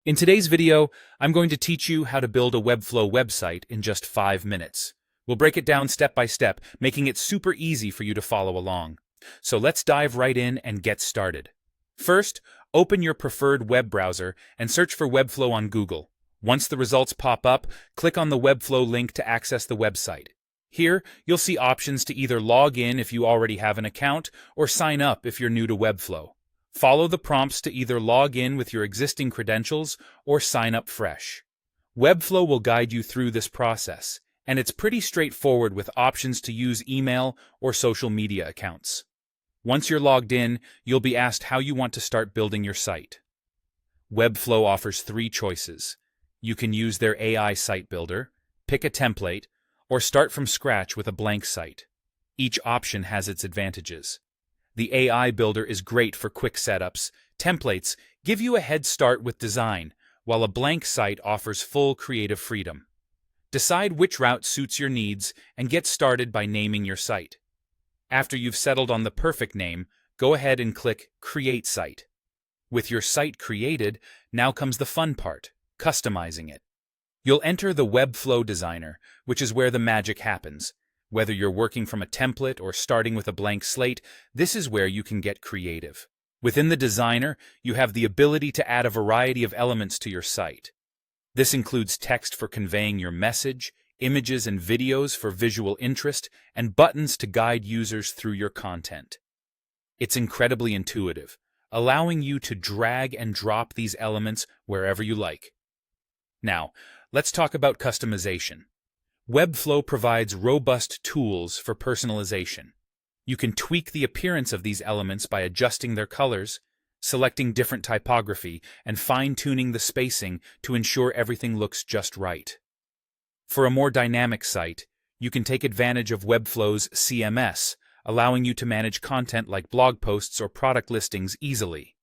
In today's video, I'm going to teach you how to build a Webflow website in just 5 minutes. We'll break it down step by step, making it super easy for you to follow along. So let's dive right in and get started. First, open your preferred web browser and search for Webflow on Google. Once the results pop up, click on the Webflow link to access the website. Here, you'll see options to either log in if you already have an account or sign up if you're new to Webflow. Follow the prompts to either log in with your existing credentials or sign up fresh. Webflow will guide you through this process, and it's pretty straightforward with options to use email or social media accounts. Once you're logged in, you'll be asked how you want to start building your site. Webflow offers 3 choices. You can use their AI site builder, pick a template, or start from scratch with a blank site. Each option has its advantages. The AI builder is great for quick setups. Templates give you a head start with design, while a blank site offers full creative freedom. Decide which route suits your needs and get started by naming your site. After you've settled on the perfect name, go ahead and click Create Site. With your site created, now comes the fun part, customizing it. You'll enter the Webflow Designer, which is where the magic happens. Whether you're working from a template or starting with a blank slate, this is where you can get creative. Within the designer, you have the ability to add a variety of elements to your site. This includes text for conveying your message, images and videos for visual interest, and buttons to guide users through your content. It's incredibly intuitive, allowing you to drag and drop these elements wherever you like. Now, let's talk about customization. Webflow provides robust tools for personalization. You can tweak the appearance of these elements by adjusting their colors, selecting different typography, and fine-tuning the spacing to ensure everything looks just right. For a more dynamic site, you can take advantage of Webflow's CMS, allowing you to manage content like blog posts or product listings easily.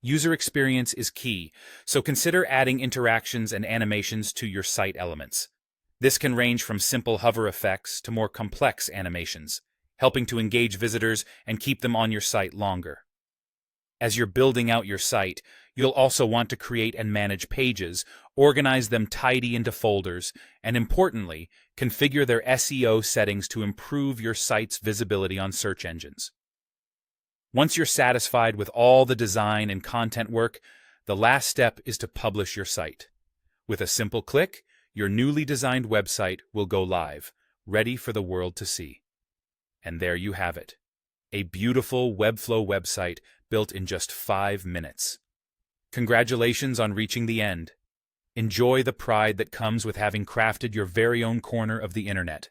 User experience is key, so consider adding interactions and animations to your site elements. This can range from simple hover effects to more complex animations, helping to engage visitors and keep them on your site longer. As you're building out your site, you'll also want to create and manage pages, organize them tidy into folders, and importantly, configure their SEO settings to improve your site's visibility on search engines. Once you're satisfied with all the design and content work, the last step is to publish your site. With a simple click, your newly designed website will go live, ready for the world to see. And there you have it, a beautiful Webflow website built in just 5 minutes. Congratulations on reaching the end. Enjoy the pride that comes with having crafted your very own corner of the internet.